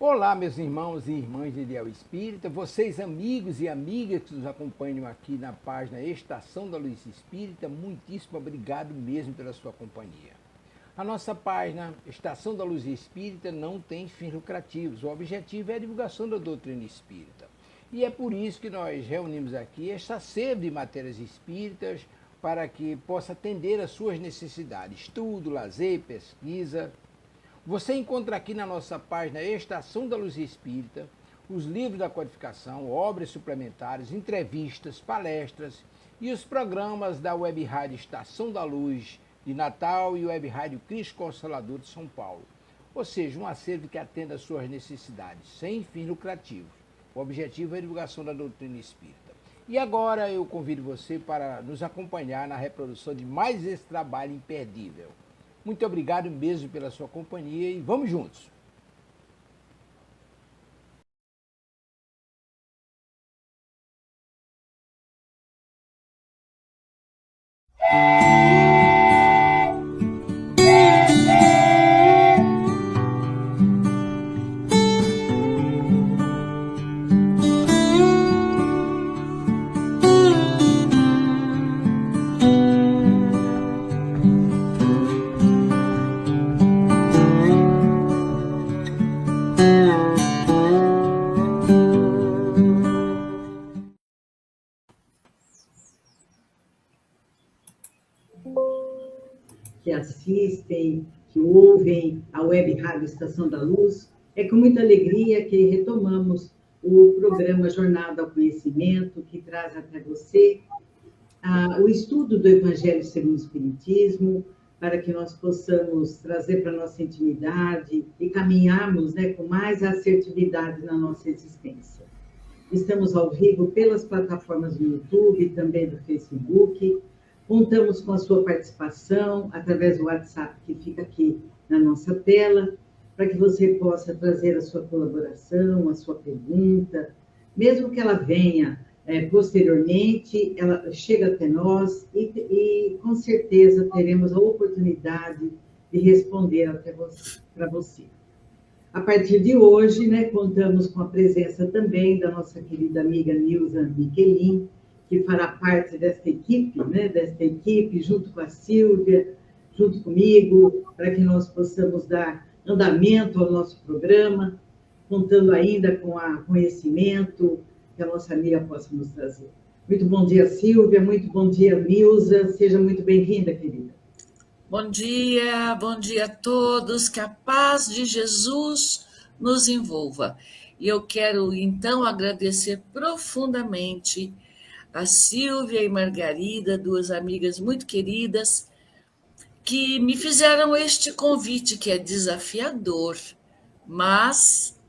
Olá, meus irmãos e irmãs de Ideal Espírita, vocês amigos e amigas que nos acompanham aqui na página Estação da Luz Espírita, muitíssimo obrigado mesmo pela sua companhia. A nossa página Estação da Luz Espírita não tem fins lucrativos, o objetivo é a divulgação da doutrina espírita. E é por isso que nós reunimos aqui esta sede de matérias espíritas para que possa atender às suas necessidades, estudo, lazer, pesquisa. Você encontra aqui na nossa página Estação da Luz Espírita os livros da codificação, obras suplementares, entrevistas, palestras e os programas da Web Rádio Estação da Luz de Natal e Web Rádio Cristo Consolador de São Paulo. Ou seja, um acervo que atenda às suas necessidades, sem fins lucrativos. O objetivo é a divulgação da doutrina espírita. E agora eu convido você para nos acompanhar na reprodução de mais esse trabalho imperdível. Muito obrigado mesmo pela sua companhia e vamos juntos! Que assistem, que ouvem a Web Rádio Estação da Luz, é com muita alegria que retomamos o programa Jornada ao Conhecimento, que traz até você o estudo do Evangelho segundo o Espiritismo, para que nós possamos trazer para a nossa intimidade e caminharmos, com mais assertividade na nossa existência. Estamos ao vivo pelas plataformas do YouTube e também do Facebook. Contamos com a sua participação através do WhatsApp que fica aqui na nossa tela, para que você possa trazer a sua colaboração, a sua pergunta, mesmo que ela venha posteriormente, ela chega até nós e com certeza teremos a oportunidade de responder para você. A partir de hoje, contamos com a presença também da nossa querida amiga Nilza Miquelin, que fará parte desta equipe, junto com a Sílvia, junto comigo, para que nós possamos dar andamento ao nosso programa, contando ainda com o conhecimento que a nossa amiga possa nos trazer. Muito bom dia, Sílvia, muito bom dia, Nilza, seja muito bem-vinda, querida. Bom dia a todos, que a paz de Jesus nos envolva. E eu quero, então, agradecer profundamente a Sílvia e Margarida, duas amigas muito queridas, que me fizeram este convite, que é desafiador, mas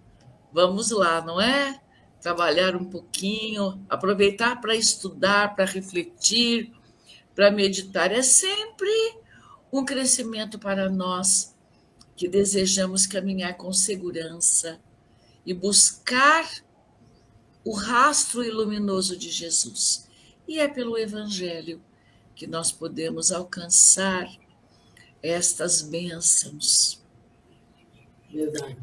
vamos lá, não é? Trabalhar um pouquinho, aproveitar para estudar, para refletir, para meditar. É sempre um crescimento para nós que desejamos caminhar com segurança e buscar o rastro luminoso de Jesus. E é pelo Evangelho que nós podemos alcançar estas bênçãos. Verdade.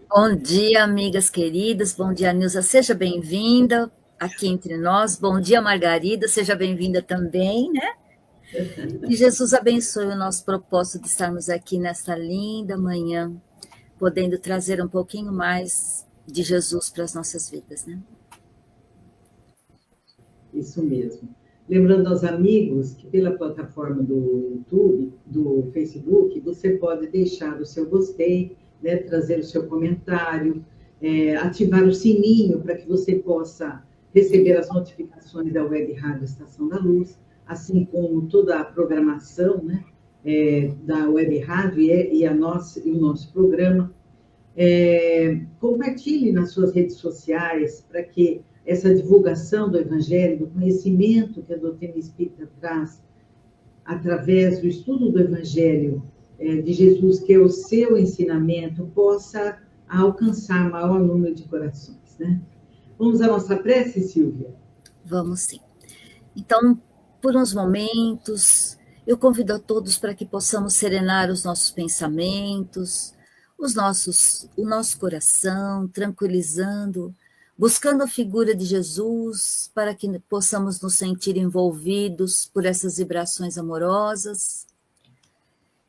Bom dia, amigas queridas. Bom dia, Nilza. Seja bem-vinda aqui entre nós. Bom dia, Margarida. Seja bem-vinda também, Que Jesus abençoe o nosso propósito de estarmos aqui nesta linda manhã, podendo trazer um pouquinho mais de Jesus para as nossas vidas, Isso mesmo. Lembrando aos amigos que pela plataforma do YouTube, do Facebook, você pode deixar o seu gostei, trazer o seu comentário, ativar o sininho para que você possa receber as notificações da Web Rádio Estação da Luz, assim como toda a programação da Web Rádio e o nosso programa. Compartilhe nas suas redes sociais para que essa divulgação do Evangelho, do conhecimento que a doutrina espírita traz através do estudo do Evangelho de Jesus, que é o seu ensinamento, possa alcançar maior número de corações. Vamos à nossa prece, Sílvia? Vamos sim. Então, por uns momentos, eu convido a todos para que possamos serenar os nossos pensamentos, o nosso coração, tranquilizando, buscando a figura de Jesus para que possamos nos sentir envolvidos por essas vibrações amorosas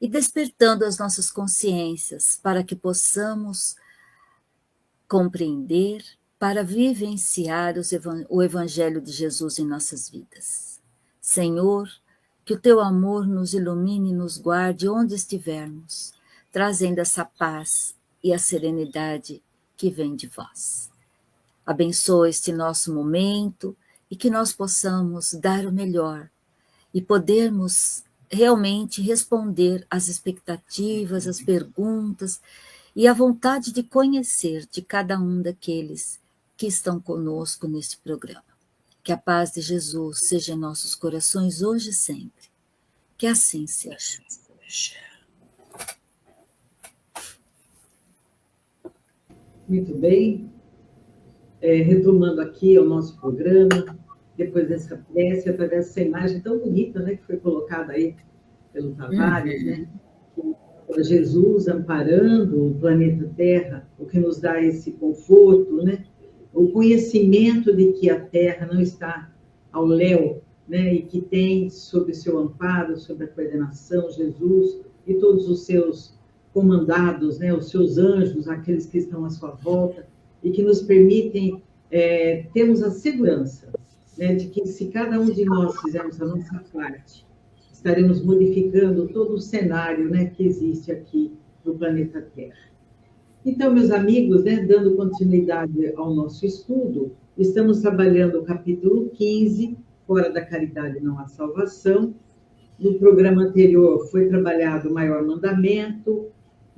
e despertando as nossas consciências para que possamos compreender, para vivenciar o Evangelho de Jesus em nossas vidas. Senhor, que o teu amor nos ilumine e nos guarde onde estivermos, trazendo essa paz e a serenidade que vem de vós. Abençoa este nosso momento e que nós possamos dar o melhor e podermos realmente responder às expectativas, às perguntas e à vontade de conhecer de cada um daqueles que estão conosco neste programa. Que a paz de Jesus seja em nossos corações hoje e sempre. Que assim seja. Muito bem. Retomando aqui o nosso programa, depois dessa prece, através dessa imagem tão bonita, né, que foi colocada aí pelo Tavares, né? Jesus amparando o planeta Terra, o que nos dá esse conforto, né? O conhecimento de que a Terra não está ao léu, né? E que tem sob o seu amparo, sob a coordenação, Jesus e todos os seus comandados, né? Os seus anjos, aqueles que estão à sua volta, e que nos permitem termos a segurança, né? De que se cada um de nós fizermos a nossa parte, estaremos modificando todo o cenário, né, que existe aqui no planeta Terra. Então, meus amigos, né, dando continuidade ao nosso estudo, estamos trabalhando o capítulo 15, Fora da Caridade Não Há Salvação. No programa anterior foi trabalhado o maior mandamento,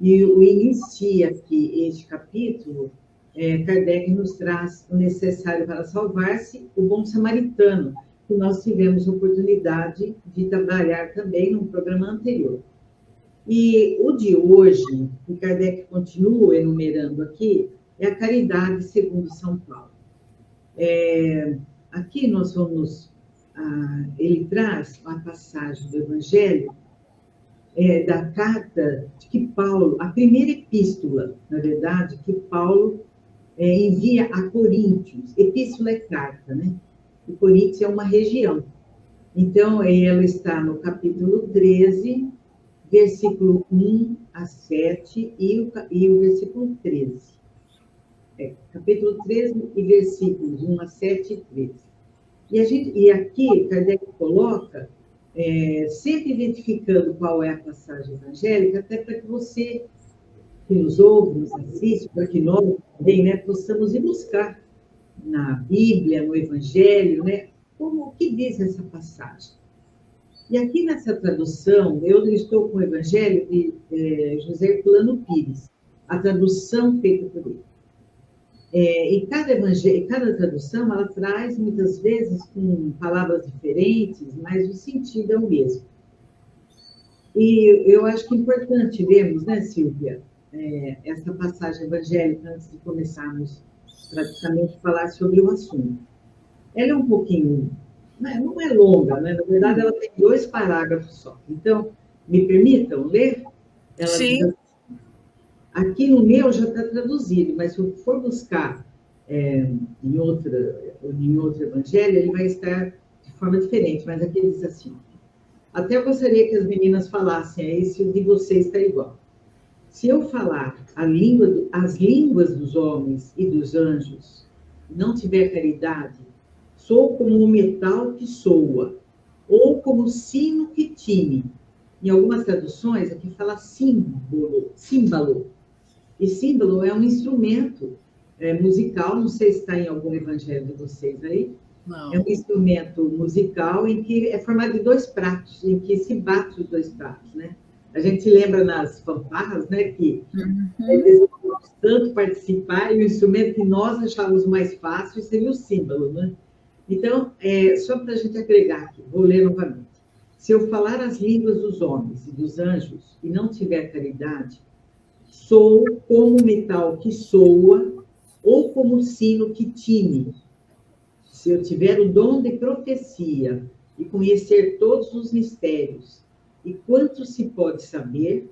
e o inicia aqui este capítulo, Kardec nos traz o necessário para salvar-se, o bom samaritano, que nós tivemos oportunidade de trabalhar também no programa anterior. E o de hoje, que Kardec continua enumerando aqui, é a caridade segundo São Paulo. Aqui nós vamos... ele traz uma passagem do Evangelho, da carta que Paulo, a primeira epístola, na verdade, que Paulo envia a Coríntios. Epístola é carta, né? E Coríntios é uma região. Então, ela está no capítulo 13, versículo 1 a 7 e o versículo 13. Capítulo 13 e versículos 1 a 7 e 13. E aqui, Kardec coloca, sempre identificando qual é a passagem evangélica, até para que você, que nos ouve, nos assiste, para que nós também, né, possamos ir buscar na Bíblia, no Evangelho, né, o que diz essa passagem. E aqui nessa tradução, eu estou com o Evangelho de José Herculano Pires, a tradução feita por ele. E cada tradução, ela traz, muitas vezes, com palavras diferentes, mas o sentido é o mesmo. E eu acho que é importante vermos, né, Silvia, essa passagem evangélica, antes de começarmos praticamente a falar sobre o assunto. Ela é um pouquinho... Não é longa, né? Na verdade, ela tem 2 parágrafos só. Então, me permitam ler? Ela Sim. diz, aqui no meu já está traduzido, mas se eu for buscar em outro evangelho, ele vai estar de forma diferente, mas aqui diz assim: até eu gostaria que as meninas falassem aí se o de vocês está igual. Se eu falar as línguas dos homens e dos anjos, não tiver caridade, sou como um metal que soa, ou como sino que tine. Em algumas traduções, aqui fala símbolo. E símbolo é um instrumento musical, não sei se está em algum evangelho de vocês aí. Não. É um instrumento musical em que é formado de 2 pratos, em que se bate os 2 pratos, né? A gente lembra nas fanfarras, né, que eles vão tanto participar, e o instrumento que nós achávamos mais fácil seria o símbolo, né? Então, só para a gente agregar aqui, vou ler novamente. Se eu falar as línguas dos homens e dos anjos e não tiver caridade, sou como metal que soa ou como sino que tine. Se eu tiver o dom de profecia e conhecer todos os mistérios e quanto se pode saber,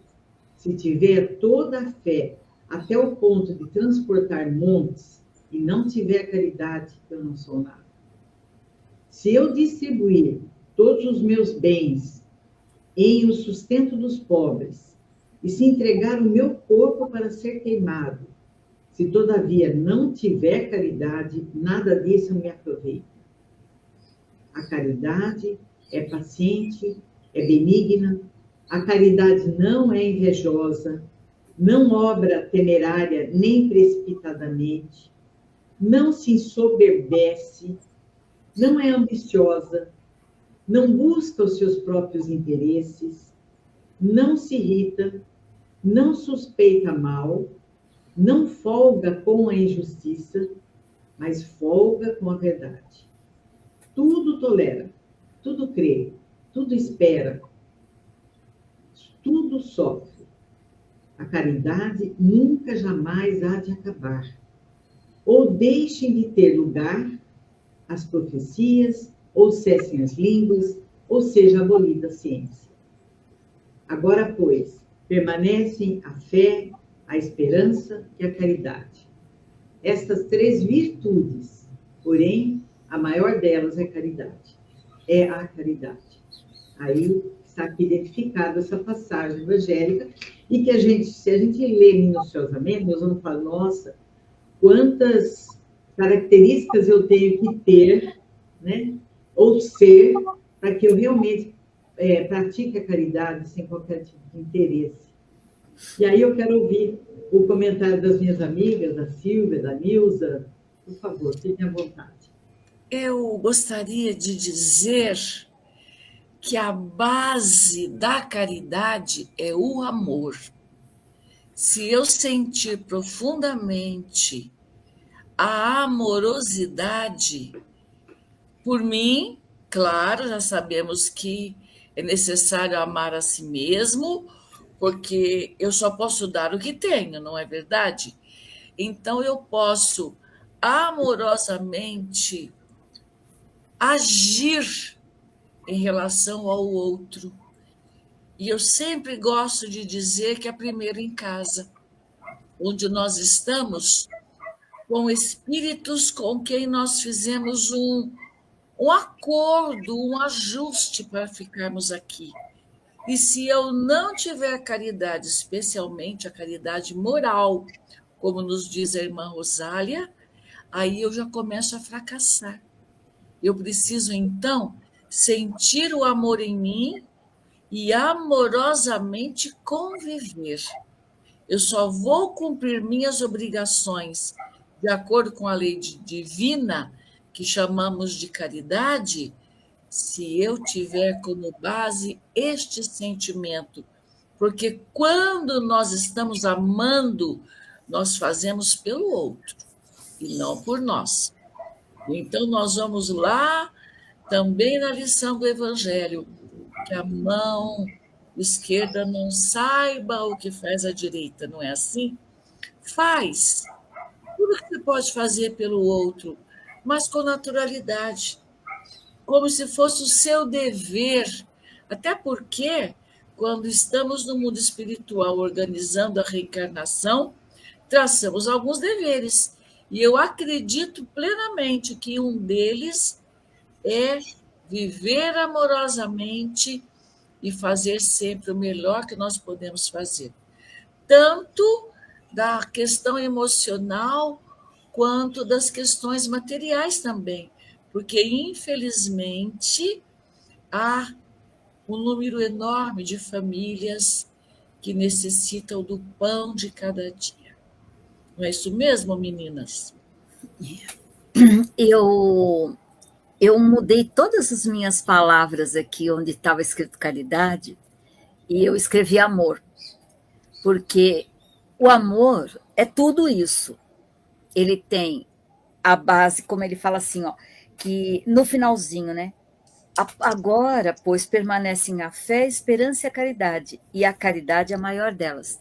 Se tiver toda a fé até o ponto de transportar montes e não tiver caridade, eu não sou nada. Se eu distribuir todos os meus bens em o sustento dos pobres e se entregar o meu corpo para ser queimado, se todavia não tiver caridade, nada disso me aproveita. A caridade é paciente, é benigna, a caridade não é invejosa, não obra temerária nem precipitadamente, não se ensoberbece, não é ambiciosa, não busca os seus próprios interesses, não se irrita, não suspeita mal, não folga com a injustiça, mas folga com a verdade. Tudo tolera, tudo crê, tudo espera, tudo sofre. A caridade nunca jamais há de acabar. Ou deixem de ter lugar as profecias, ou cessem as línguas, ou seja abolida a ciência. Agora, pois, permanecem a fé, a esperança e a caridade. Estas três virtudes, porém, a maior delas é caridade. É a caridade. Aí está aqui identificada essa passagem evangélica e que se a gente lê minuciosamente, nós vamos falar, nossa, quantas características eu tenho que ter, né, ou ser, para que eu realmente pratique a caridade sem qualquer tipo de interesse. E aí eu quero ouvir o comentário das minhas amigas, da Silvia, da Nilza. Por favor, fiquem à vontade. Eu gostaria de dizer que a base da caridade é o amor. Se eu sentir profundamente a amorosidade, por mim, claro, já sabemos que é necessário amar a si mesmo, porque eu só posso dar o que tenho, não é verdade? Então eu posso amorosamente agir em relação ao outro. E eu sempre gosto de dizer que é primeiro em casa, onde nós estamos com espíritos com quem nós fizemos um acordo, um ajuste para ficarmos aqui. E se eu não tiver caridade, especialmente a caridade moral, como nos diz a irmã Rosália, aí eu já começo a fracassar. Eu preciso, então, sentir o amor em mim e amorosamente conviver. Eu só vou cumprir minhas obrigações de acordo com a lei divina, que chamamos de caridade, se eu tiver como base este sentimento. Porque quando nós estamos amando, nós fazemos pelo outro e não por nós. Então, nós vamos lá também na lição do Evangelho, que a mão esquerda não saiba o que faz a direita, não é assim? Faz tudo que você pode fazer pelo outro, mas com naturalidade, como se fosse o seu dever. Até porque, quando estamos no mundo espiritual organizando a reencarnação, traçamos alguns deveres. E eu acredito plenamente que um deles é viver amorosamente e fazer sempre o melhor que nós podemos fazer. Tanto da questão emocional, quanto das questões materiais também. Porque, infelizmente, há um número enorme de famílias que necessitam do pão de cada dia. Não é isso mesmo, meninas? Eu mudei todas as minhas palavras aqui onde estava escrito caridade e eu escrevi amor, porque o amor é tudo isso. Ele tem a base, como ele fala assim, ó, que no finalzinho, né? Agora, pois, permanecem a fé, a esperança e a caridade, e a caridade é a maior delas.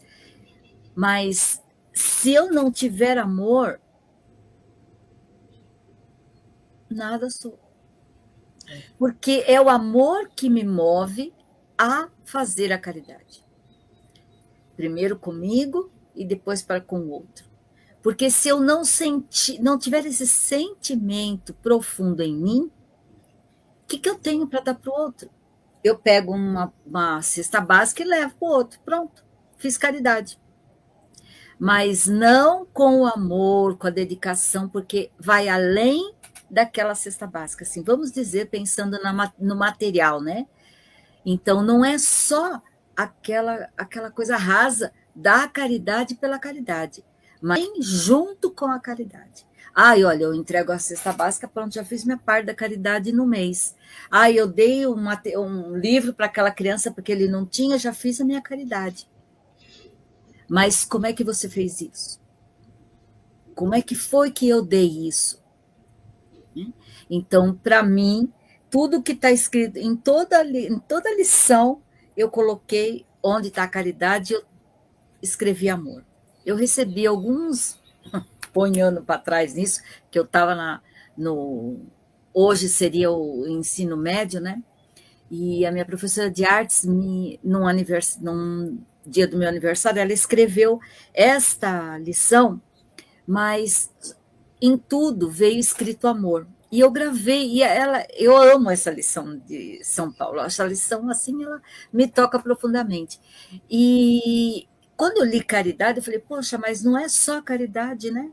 Mas se eu não tiver amor, nada sou. Porque é o amor que me move a fazer a caridade. primeiro comigo e depois para com o outro. Porque se eu não tiver esse sentimento profundo em mim, o que eu tenho para dar para o outro? Eu pego uma cesta básica e levo para o outro. Pronto, fiz caridade. Mas não com o amor, com a dedicação, porque vai além daquela cesta básica. Assim, vamos dizer, pensando no material, né? Então, não é só aquela coisa rasa da caridade pela caridade, mas junto com a caridade. Ai, olha, eu entrego a cesta básica, pronto, já fiz minha parte da caridade no mês. Ai, eu dei um livro para aquela criança porque ele não tinha, já fiz a minha caridade. Mas como é que você fez isso? Como é que foi que eu dei isso? Então, para mim, tudo que está escrito em toda lição, eu coloquei onde está a caridade, eu escrevi amor. Eu recebi alguns ponhando para trás nisso, que eu estava hoje seria o ensino médio, né? E a minha professora de artes, num dia do meu aniversário, ela escreveu esta lição, mas em tudo veio escrito amor. E eu gravei, eu amo essa lição de São Paulo, essa lição, assim, ela me toca profundamente. E quando eu li caridade, eu falei, poxa, mas não é só caridade, né?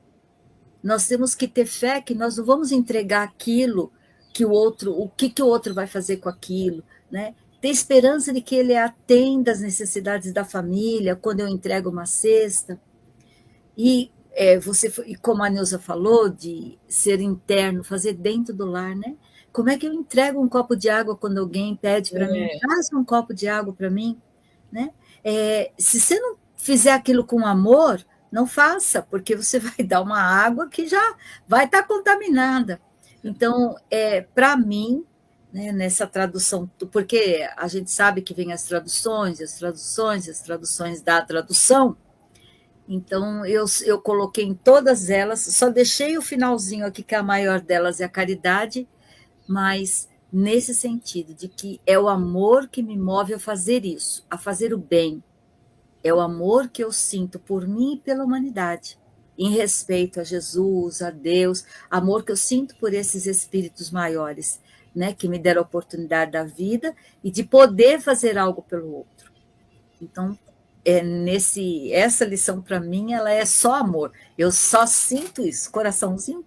Nós temos que ter fé que nós não vamos entregar aquilo que o que o outro vai fazer com aquilo, né? Ter esperança de que ele atenda às necessidades da família quando eu entrego uma cesta. E como a Neuza falou, de ser interno, fazer dentro do lar, né? Como é que eu entrego um copo de água quando alguém pede para mim? Traz um copo de água para mim, né? Se você não fizer aquilo com amor, não faça, porque você vai dar uma água que já vai estar contaminada. Então, para mim, né, nessa tradução, porque a gente sabe que vem as traduções da tradução. Então, eu coloquei em todas elas, só deixei o finalzinho aqui, que a maior delas é a caridade, mas nesse sentido, de que é o amor que me move a fazer isso, a fazer o bem. É o amor que eu sinto por mim e pela humanidade, em respeito a Jesus, a Deus, amor que eu sinto por esses espíritos maiores, né, que me deram a oportunidade da vida e de poder fazer algo pelo outro. Então, essa lição para mim, ela é só amor. Eu só sinto isso, coraçãozinho.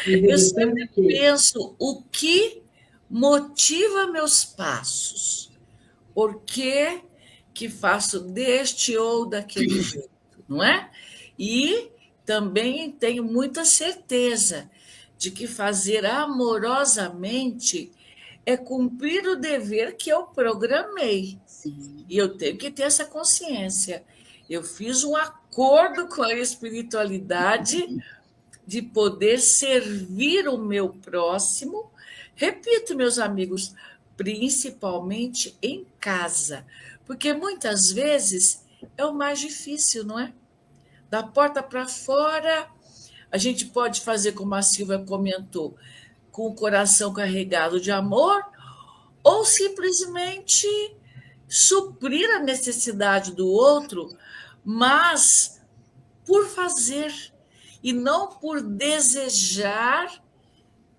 Eu sempre penso o que motiva meus passos, por que faço deste ou daquele jeito, não é? E também tenho muita certeza de que fazer amorosamente é cumprir o dever que eu programei. Sim. E eu tenho que ter essa consciência. Eu fiz um acordo com a espiritualidade de poder servir o meu próximo. Repito, meus amigos, principalmente em casa, porque muitas vezes é o mais difícil, não é? Da porta para fora, a gente pode fazer como a Silvia comentou, com o coração carregado de amor, ou simplesmente suprir a necessidade do outro, mas por fazer, e não por desejar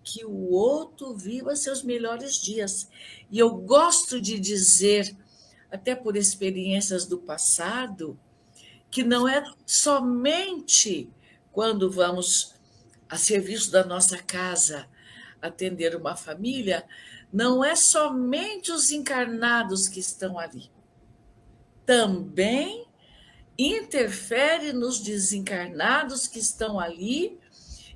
que o outro viva seus melhores dias. E eu gosto de dizer, até por experiências do passado, que não é somente quando vamos a serviço da nossa casa atender uma família, não é somente os encarnados que estão ali. Também interfere nos desencarnados que estão ali,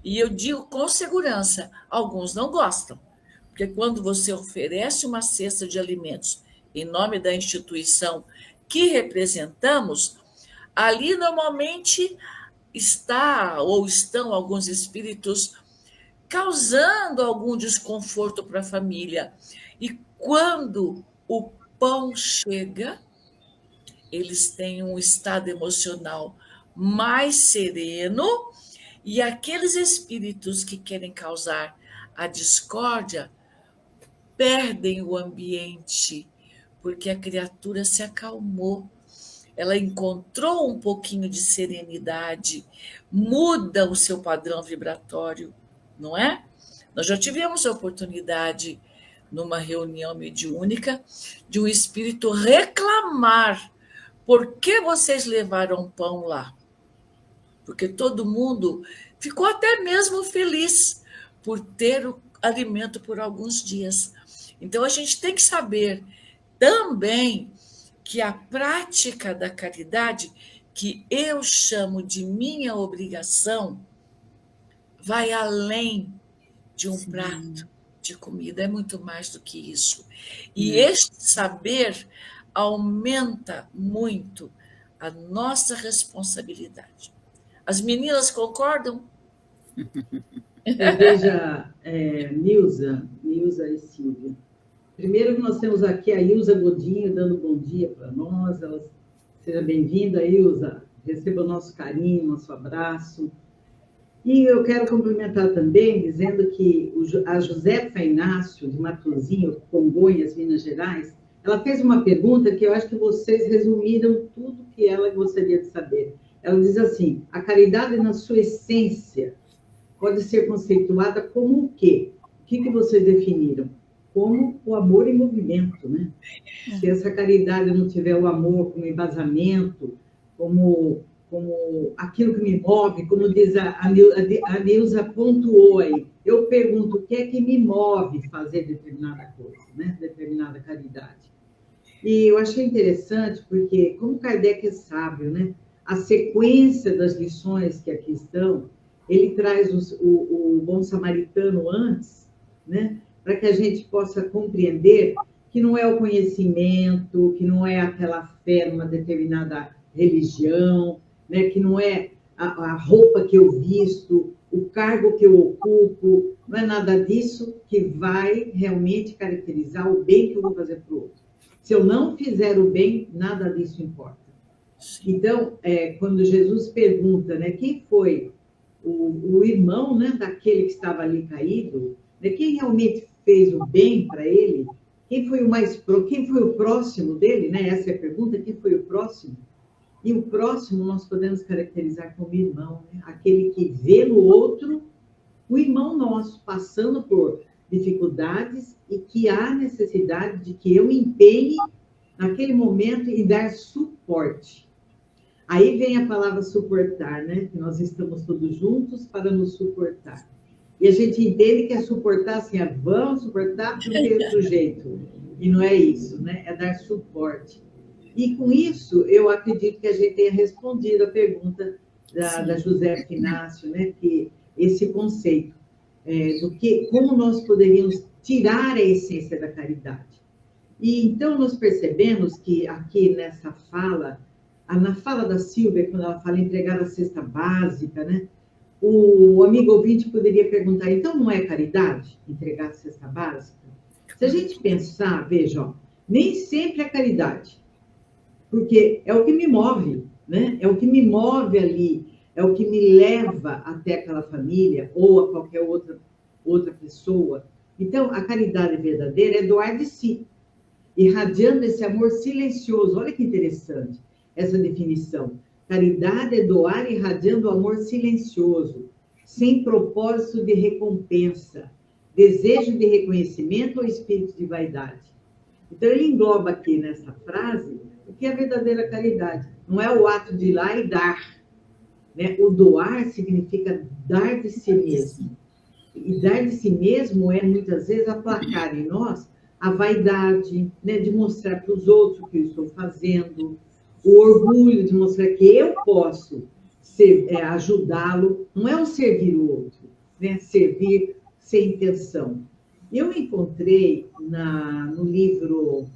e eu digo com segurança, alguns não gostam, porque quando você oferece uma cesta de alimentos em nome da instituição que representamos, ali normalmente estão alguns espíritos causando algum desconforto para a família. E quando o pão chega, eles têm um estado emocional mais sereno, e aqueles espíritos que querem causar a discórdia perdem o ambiente, porque a criatura se acalmou. ela encontrou um pouquinho de serenidade, muda o seu padrão vibratório, não é? Nós já tivemos a oportunidade, numa reunião mediúnica, de um espírito reclamar: por que vocês levaram pão lá? Porque todo mundo ficou até mesmo feliz por ter o alimento por alguns dias. Então, a gente tem que saber também que a prática da caridade, que eu chamo de minha obrigação, vai além de um prato de comida, é muito mais do que isso. E este saber aumenta muito a nossa responsabilidade. As meninas concordam? Veja, Nilza e Silvia. Primeiro, nós temos aqui a Ilza Godinho dando bom dia para nós. Seja bem-vinda, Ilza. Receba o nosso carinho, nosso abraço. E eu quero complementar também, dizendo que a Josefa Inácio, de Matosinho, Congonhas, Minas Gerais, ela fez uma pergunta que eu acho que vocês resumiram tudo que ela gostaria de saber. Ela diz assim: a caridade, na sua essência, pode ser conceituada como o quê? O que vocês definiram? Como o amor em movimento, né? Se essa caridade não tiver o amor como embasamento, como aquilo que me move, como diz a Nilza pontuou aí, eu pergunto o que é que me move fazer determinada coisa, né? Determinada caridade. E eu achei interessante porque, como Kardec é sábio, né? A sequência das lições que aqui estão, ele traz o bom samaritano antes, né? Para que a gente possa compreender que não é o conhecimento, que não é aquela fé numa determinada religião, né? Que não é a roupa que eu visto, o cargo que eu ocupo, não é nada disso que vai realmente caracterizar o bem que eu vou fazer para o outro. Se eu não fizer o bem, nada disso importa. Então, quando Jesus pergunta, né, quem foi o irmão, né, daquele que estava ali caído, né, quem realmente fez o bem para ele, quem foi o próximo dele, né? Essa é a pergunta, quem foi o próximo? E o próximo nós podemos caracterizar como irmão, né? Aquele que vê no outro o irmão nosso, passando por dificuldades e que há necessidade de que eu me empenhe naquele momento e dar suporte. Aí vem a palavra suportar, né? Que nós estamos todos juntos para nos suportar. E a gente entende que é suportar assim, vamos suportar porque é outro jeito. E não é isso, né? É dar suporte. E com isso, eu acredito que a gente tenha respondido a pergunta da Josefa Inácio, né? Que esse conceito como nós poderíamos tirar a essência da caridade. E então nós percebemos que aqui nessa fala, na fala da Silvia, quando ela fala entregar a cesta básica, né? O amigo ouvinte poderia perguntar, então não é caridade entregar a cesta básica? Se a gente pensar, veja, ó, nem sempre é caridade, porque é o que me move, né? É o que me move ali, é o que me leva até aquela família ou a qualquer outra pessoa. Então, a caridade verdadeira é doar de si, irradiando esse amor silencioso. Olha que interessante essa definição. Caridade é doar irradiando o amor silencioso, sem propósito de recompensa, desejo de reconhecimento ou espírito de vaidade. Então, ele engloba aqui nessa frase o que é a verdadeira caridade. Não é o ato de ir lá e dar, né? O doar significa dar de si mesmo. E dar de si mesmo é, muitas vezes, aplacar em nós a vaidade, né? De mostrar para os outros o que eu estou fazendo, o orgulho de mostrar que eu posso ajudá-lo, não é o servir o outro, né? Servir sem intenção. Eu encontrei no livro,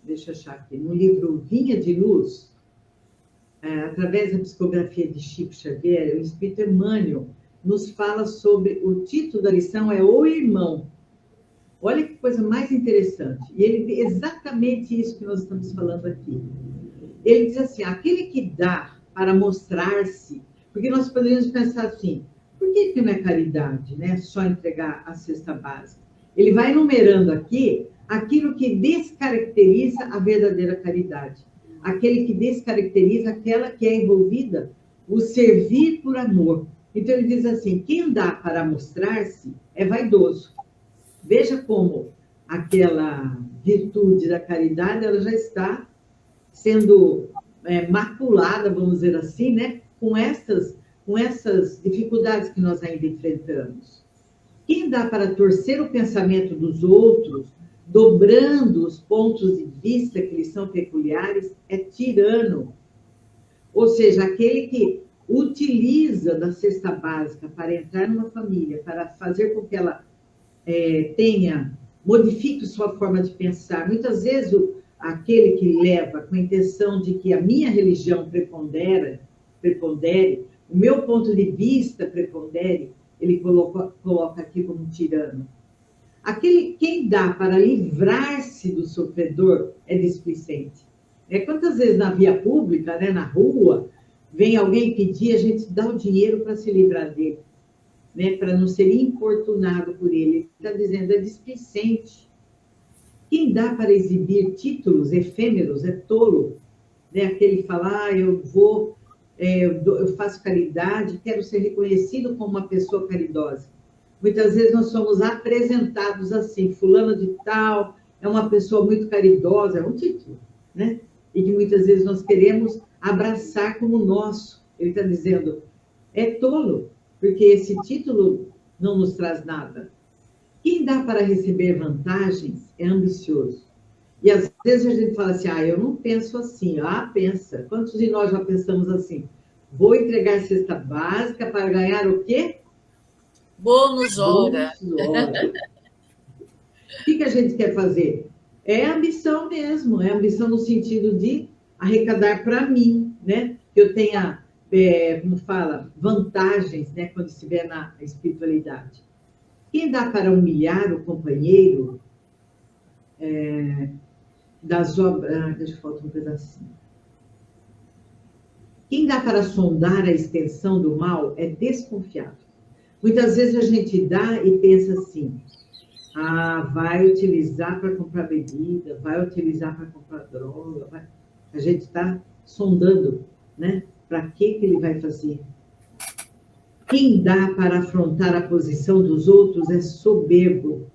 deixa eu achar aqui, no livro Vinha de Luz, através da psicografia de Chico Xavier, o Espírito Emmanuel nos fala sobre, o título da lição é O Irmão. Olha que coisa mais interessante. E ele exatamente isso que nós estamos falando aqui. Ele diz assim, aquele que dá para mostrar-se, porque nós poderíamos pensar assim, por que não é caridade, né? Só entregar a cesta básica. Ele vai enumerando aqui aquilo que descaracteriza a verdadeira caridade. aquele que descaracteriza aquela que é envolvida, o servir por amor. Então, ele diz assim, quem dá para mostrar-se é vaidoso. Veja como aquela virtude da caridade, ela já está sendo maculada, vamos dizer assim, né? Com essas dificuldades que nós ainda enfrentamos. Quem dá para torcer o pensamento dos outros, dobrando os pontos de vista que lhes são peculiares, é tirano. Ou seja, aquele que utiliza da cesta básica para entrar numa família, para fazer com que ela modifique sua forma de pensar. Muitas vezes, aquele que leva com a intenção de que a minha religião prepondere, o meu ponto de vista prepondere, ele coloca aqui como um tirano. Quem dá para livrar-se do sofredor é displicente. Quantas vezes na via pública, né, na rua, vem alguém pedir, a gente dá o dinheiro para se livrar dele, né, para não ser importunado por ele. Ele está dizendo, é displicente. Quem dá para exibir títulos efêmeros é tolo. Né? Aquele que fala, eu faço caridade, quero ser reconhecido como uma pessoa caridosa. Muitas vezes nós somos apresentados assim, fulano de tal, é uma pessoa muito caridosa, é um título, né? E que muitas vezes nós queremos abraçar como nosso. Ele está dizendo, é tolo, porque esse título não nos traz nada. Quem dá para receber vantagens é ambicioso. E às vezes a gente fala assim, eu não penso assim. Pensa. Quantos de nós já pensamos assim? Vou entregar cesta básica para ganhar o quê? Bônus hora. O que a gente quer fazer? É ambição mesmo, é ambição no sentido de arrecadar para mim, né? Que eu tenha, como fala, vantagens, né? Quando estiver na espiritualidade. Quem dá para humilhar o companheiro das obras... deixa eu faltar um pedacinho. Quem dá para sondar a extensão do mal é desconfiado. Muitas vezes a gente dá e pensa assim, vai utilizar para comprar bebida, vai utilizar para comprar droga. A gente está sondando, né? Para que ele vai fazer? Quem dá para afrontar a posição dos outros é soberbo.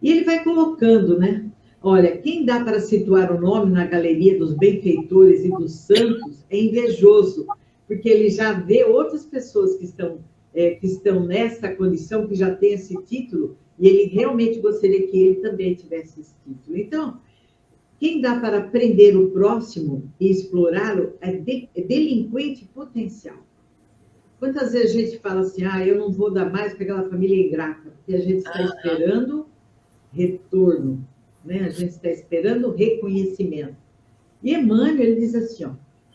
E ele vai colocando, né? Olha, quem dá para situar o nome na galeria dos benfeitores e dos santos é invejoso, porque ele já vê outras pessoas que estão nessa condição, que já têm esse título, e ele realmente gostaria que ele também tivesse esse título. Então, quem dá para prender o próximo e explorá-lo é delinquente potencial. Quantas vezes a gente fala assim, eu não vou dar mais para aquela família ingrata, porque a gente está esperando retorno, né? A gente está esperando reconhecimento. E Emmanuel, ele diz assim,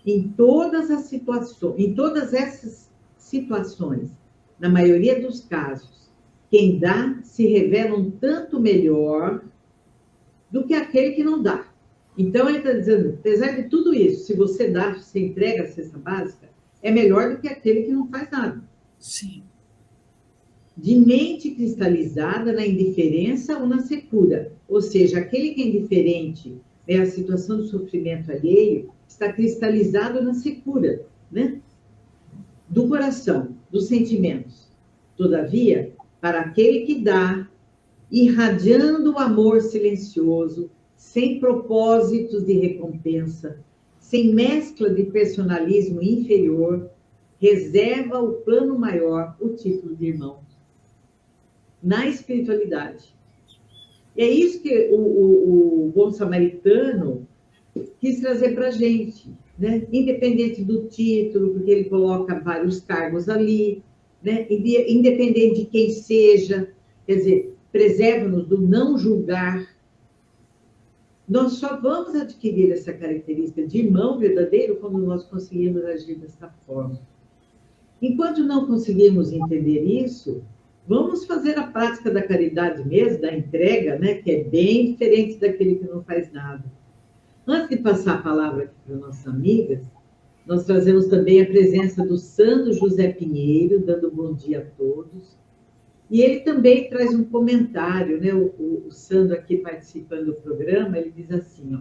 em todas essas situações, na maioria dos casos, quem dá se revela um tanto melhor do que aquele que não dá. Então, ele está dizendo, apesar de tudo isso, se você dá, se entrega a cesta básica, é melhor do que aquele que não faz nada. Sim. De mente cristalizada na indiferença ou na secura. Ou seja, aquele que é indiferente a situação do sofrimento alheio, está cristalizado na secura, né? Do coração, dos sentimentos. Todavia, para aquele que dá, irradiando o amor silencioso, sem propósitos de recompensa, sem mescla de personalismo inferior, reserva o plano maior, o título de irmão. Na espiritualidade. E é isso que o bom samaritano quis trazer para a gente, né? Independente do título, porque ele coloca vários cargos ali, né? Independente de quem seja, quer dizer, preserva-nos do não julgar. Nós só vamos adquirir essa característica de irmão verdadeiro quando nós conseguirmos agir dessa forma. Enquanto não conseguirmos entender isso, vamos fazer a prática da caridade mesmo, da entrega, né? Que é bem diferente daquele que não faz nada. Antes de passar a palavra aqui para nossas amigas, nós trazemos também a presença do Sandro José Pinheiro, dando bom dia a todos. E ele também traz um comentário, né? O Sandro aqui participando do programa, ele diz assim,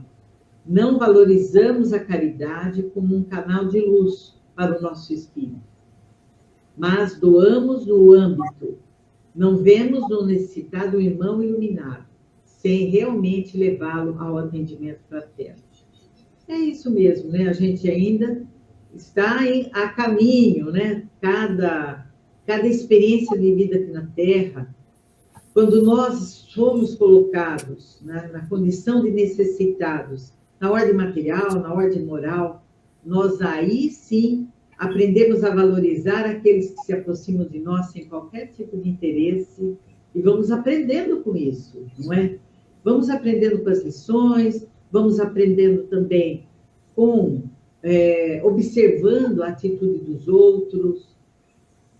Não valorizamos a caridade como um canal de luz para o nosso espírito, mas doamos no âmbito. Não vemos no necessitado o irmão iluminado, sem realmente levá-lo ao atendimento fraterno. É isso mesmo, né? A gente ainda está a caminho, né? Cada experiência vivida aqui na Terra, quando nós somos colocados, né, na condição de necessitados, na ordem material, na ordem moral, nós aí sim aprendemos a valorizar aqueles que se aproximam de nós sem qualquer tipo de interesse e vamos aprendendo com isso, não é? Vamos aprendendo com as lições, vamos aprendendo também observando a atitude dos outros,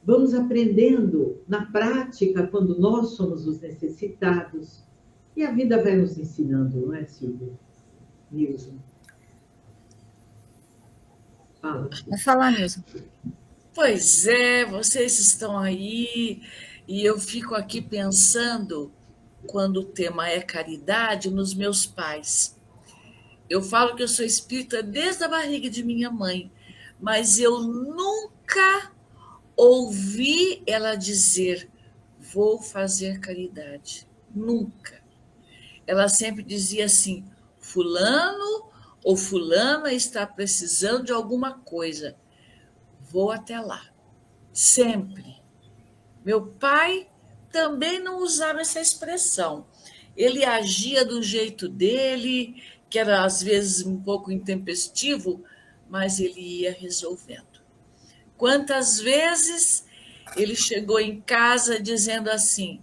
vamos aprendendo na prática quando nós somos os necessitados e a vida vai nos ensinando, não é, Silvia? Nilson? Fala. Vai falar, Nilson. Pois é, vocês estão aí e eu fico aqui pensando, quando o tema é caridade, nos meus pais. Eu falo que eu sou espírita desde a barriga de minha mãe, mas eu nunca ouvi ela dizer, vou fazer caridade. Nunca. Ela sempre dizia assim, fulano ou fulana está precisando de alguma coisa. Vou até lá. Sempre. Meu pai também não usava essa expressão. Ele agia do jeito dele, que era às vezes um pouco intempestivo, mas ele ia resolvendo. Quantas vezes ele chegou em casa dizendo assim,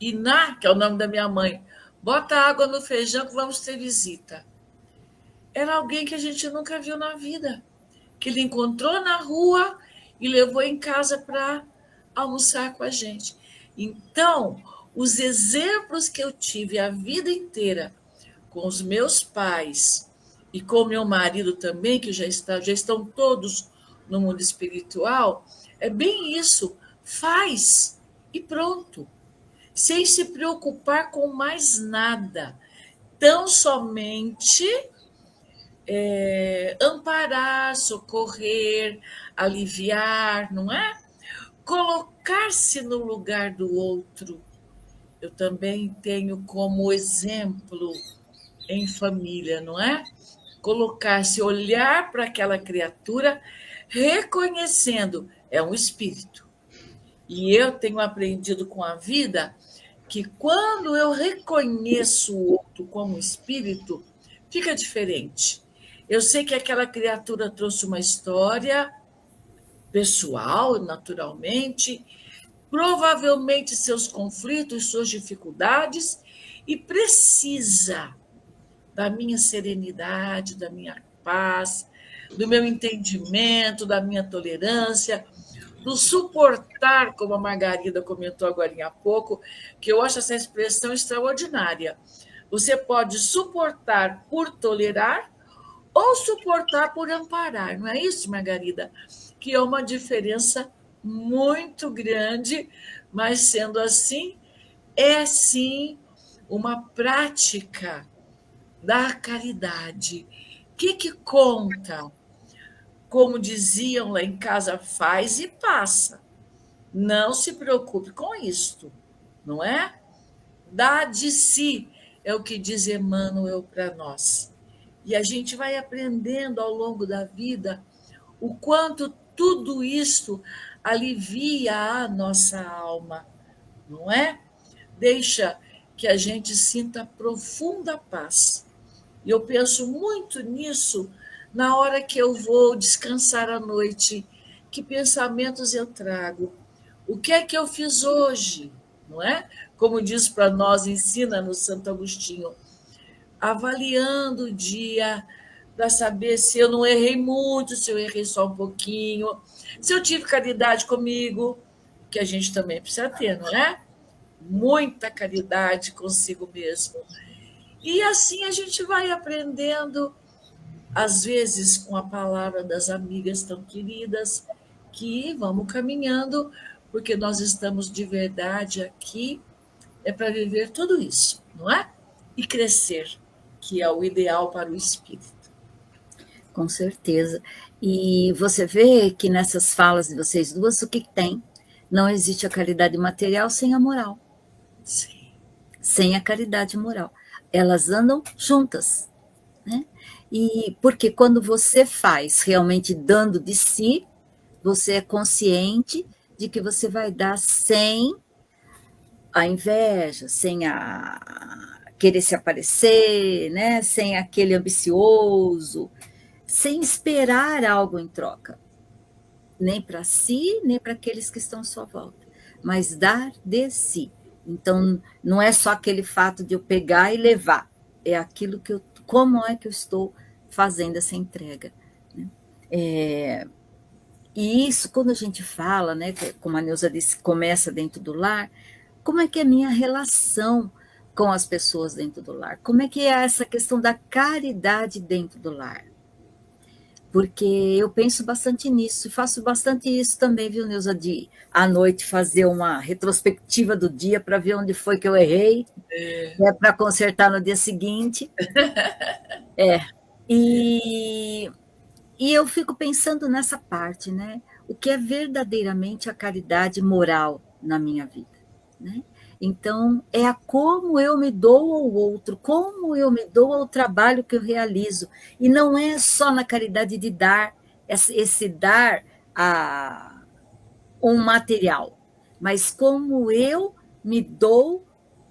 Iná, que é o nome da minha mãe, bota água no feijão que vamos ter visita. Era alguém que a gente nunca viu na vida, que ele encontrou na rua e levou em casa para almoçar com a gente. Então, os exemplos que eu tive a vida inteira com os meus pais e com meu marido também, que já estão todos no mundo espiritual, é bem isso. Faz e pronto. Sem se preocupar com mais nada. Tão somente amparar, socorrer, aliviar, não é? Colocar-se no lugar do outro. Eu também tenho como exemplo em família, não é? Colocar-se, olhar para aquela criatura, reconhecendo, é um espírito. E eu tenho aprendido com a vida que quando eu reconheço o outro como espírito, fica diferente. Eu sei que aquela criatura trouxe uma história pessoal, naturalmente, provavelmente seus conflitos, suas dificuldades, e precisa da minha serenidade, da minha paz, do meu entendimento, da minha tolerância, do suportar, como a Margarida comentou agora há pouco, que eu acho essa expressão extraordinária. Você pode suportar por tolerar ou suportar por amparar, não é isso, Margarida? Que é uma diferença muito grande, mas sendo assim, é sim uma prática da caridade. O que conta? Como diziam lá em casa, faz e passa. Não se preocupe com isto, não é? Dá de si, é o que diz Emmanuel para nós. E a gente vai aprendendo ao longo da vida o quanto tudo isto alivia a nossa alma, não é? Deixa que a gente sinta profunda paz. E eu penso muito nisso na hora que eu vou descansar à noite. Que pensamentos eu trago? O que é que eu fiz hoje? Não é? Como diz para nós, ensina no Santo Agostinho, avaliando o dia para saber se eu não errei muito, se eu errei só um pouquinho, se eu tive caridade comigo, que a gente também precisa ter, não é? Muita caridade consigo mesmo. E assim a gente vai aprendendo, às vezes com a palavra das amigas tão queridas, que vamos caminhando, porque nós estamos de verdade aqui, é para viver tudo isso, não é? E crescer, que é o ideal para o espírito. Com certeza. E você vê que nessas falas de vocês duas, o que tem? Não existe a caridade material sem a moral. Sim. Sem a caridade moral. Elas andam juntas, né? E porque quando você faz realmente dando de si, você é consciente de que você vai dar sem a inveja, sem a querer se aparecer, né? Sem aquele ambicioso, sem esperar algo em troca, nem para si, nem para aqueles que estão à sua volta, mas dar de si. Então, não é só aquele fato de eu pegar e levar, é aquilo que como é que eu estou fazendo essa entrega, né? E isso, quando a gente fala, né, como a Neuza disse, começa dentro do lar, como é que é a minha relação com as pessoas dentro do lar? Como é que é essa questão da caridade dentro do lar? Porque eu penso bastante nisso, e faço bastante isso também, viu, Neuza, de à noite fazer uma retrospectiva do dia para ver onde foi que eu errei, para consertar no dia seguinte. E eu fico pensando nessa parte, né? O que é verdadeiramente a caridade moral na minha vida, né? Então, é a como eu me dou ao outro, como eu me dou ao trabalho que eu realizo. E não é só na caridade de dar, esse dar a um material, mas como eu me dou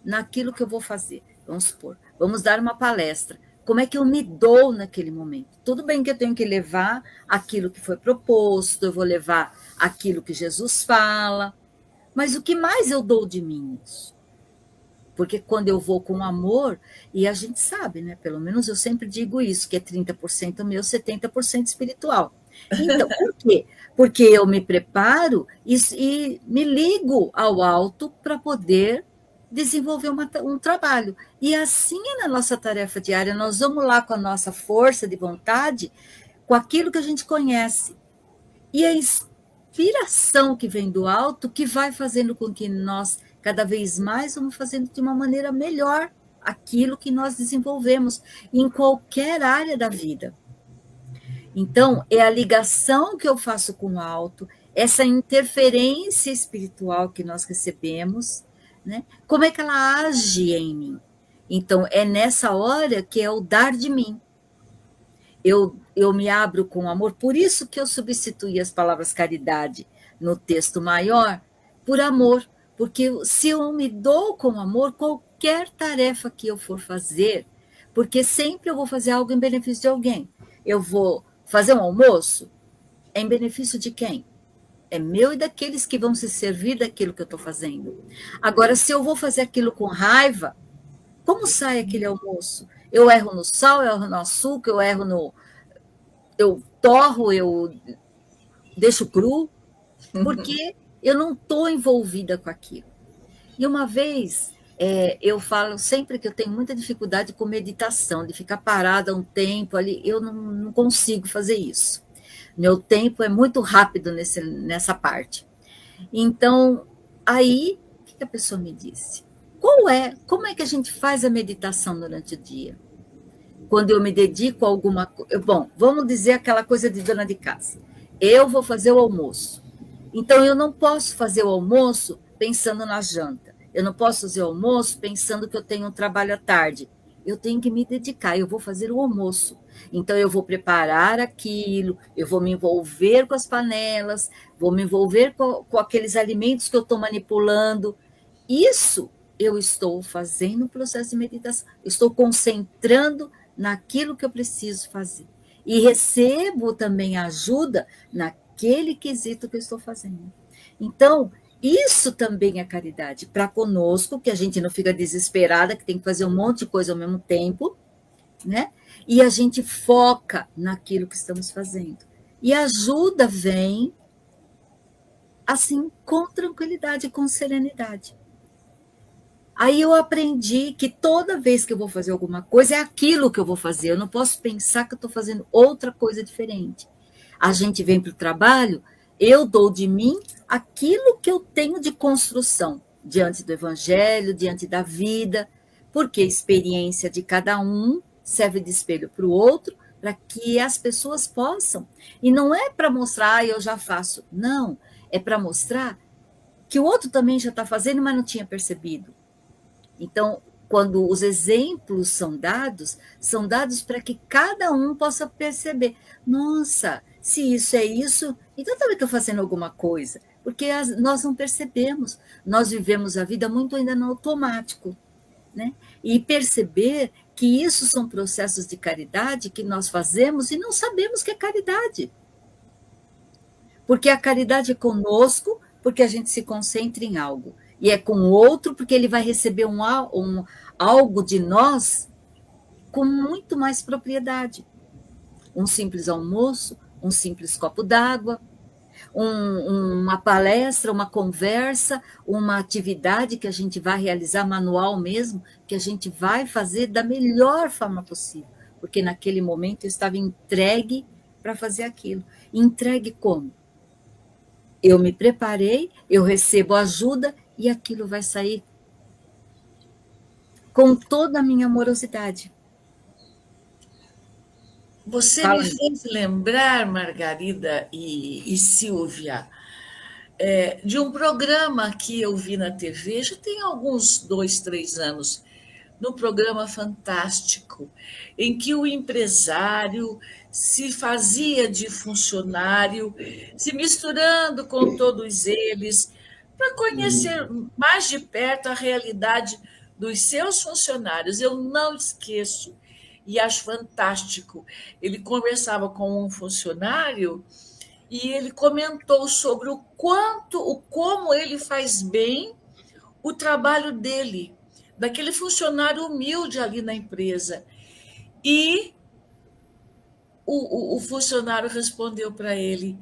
naquilo que eu vou fazer. Vamos supor, vamos dar uma palestra. Como é que eu me dou naquele momento? Tudo bem que eu tenho que levar aquilo que foi proposto, eu vou levar aquilo que Jesus fala, mas o que mais eu dou de mim nisso? Porque quando eu vou com amor, e a gente sabe, né? Pelo menos eu sempre digo isso, que é 30% meu, 70% espiritual. Então, por quê? Porque eu me preparo e me ligo ao alto para poder desenvolver um trabalho. E assim é na nossa tarefa diária, nós vamos lá com a nossa força de vontade, com aquilo que a gente conhece. E a inspiração que vem do alto, que vai fazendo com que nós, cada vez mais, vamos fazendo de uma maneira melhor aquilo que nós desenvolvemos em qualquer área da vida. Então, é a ligação que eu faço com o alto, essa interferência espiritual que nós recebemos, né? Como é que ela age em mim? Então, é nessa hora que é o dar de mim. Eu me abro com amor, por isso que eu substituí as palavras caridade no texto maior por amor, porque se eu me dou com amor, qualquer tarefa que eu for fazer, porque sempre eu vou fazer algo em benefício de alguém. Eu vou fazer um almoço, é em benefício de quem? É meu e daqueles que vão se servir daquilo que eu estou fazendo. Agora, se eu vou fazer aquilo com raiva, como sai aquele almoço? Eu erro no sal, eu erro no açúcar, eu torro, eu deixo cru, porque eu não estou envolvida com aquilo. E uma vez, eu falo sempre que eu tenho muita dificuldade com meditação, de ficar parada um tempo ali, eu não consigo fazer isso. Meu tempo é muito rápido nessa parte. Então, aí, o que a pessoa me disse? Como é que a gente faz a meditação durante o dia? Quando eu me dedico a alguma coisa. Bom, vamos dizer aquela coisa de dona de casa. Eu vou fazer o almoço. Então, eu não posso fazer o almoço pensando na janta. Eu não posso fazer o almoço pensando que eu tenho um trabalho à tarde. Eu tenho que me dedicar, eu vou fazer o almoço. Então, eu vou preparar aquilo, eu vou me envolver com as panelas, vou me envolver com aqueles alimentos que eu estou manipulando. Isso eu estou fazendo um processo de meditação. Estou concentrando naquilo que eu preciso fazer. E recebo também ajuda naquele quesito que eu estou fazendo. Então, isso também é caridade para conosco, que a gente não fica desesperada, que tem que fazer um monte de coisa ao mesmo tempo, né? E a gente foca naquilo que estamos fazendo. E a ajuda vem, assim, com tranquilidade, com serenidade. Aí eu aprendi que toda vez que eu vou fazer alguma coisa, é aquilo que eu vou fazer. Eu não posso pensar que eu estou fazendo outra coisa diferente. A gente vem para o trabalho, eu dou de mim aquilo que eu tenho de construção diante do Evangelho, diante da vida, porque a experiência de cada um serve de espelho para o outro, para que as pessoas possam. E não é para mostrar, eu já faço. Não, é para mostrar que o outro também já está fazendo, mas não tinha percebido. Então, quando os exemplos são dados para que cada um possa perceber. Nossa, se isso é isso, então também estou fazendo alguma coisa. Porque nós não percebemos, nós vivemos a vida muito ainda no automático, né? E perceber que isso são processos de caridade que nós fazemos e não sabemos que é caridade. Porque a caridade é conosco, porque a gente se concentra em algo. E é com o outro, porque ele vai receber algo de nós com muito mais propriedade. Um simples almoço, um simples copo d'água, uma palestra, uma conversa, uma atividade que a gente vai realizar, manual mesmo, que a gente vai fazer da melhor forma possível. Porque naquele momento eu estava entregue para fazer aquilo. Entregue como? Eu me preparei, eu recebo ajuda e aquilo vai sair com toda a minha amorosidade. Você me fez lembrar, Margarida e Silvia, de um programa que eu vi na TV, já tem alguns 2, 3 anos, no programa Fantástico, em que o empresário se fazia de funcionário, se misturando com todos eles, para conhecer mais de perto a realidade dos seus funcionários. Eu não esqueço, e acho fantástico. Ele conversava com um funcionário e ele comentou sobre como ele faz bem o trabalho dele, daquele funcionário humilde ali na empresa. E o funcionário respondeu para ele: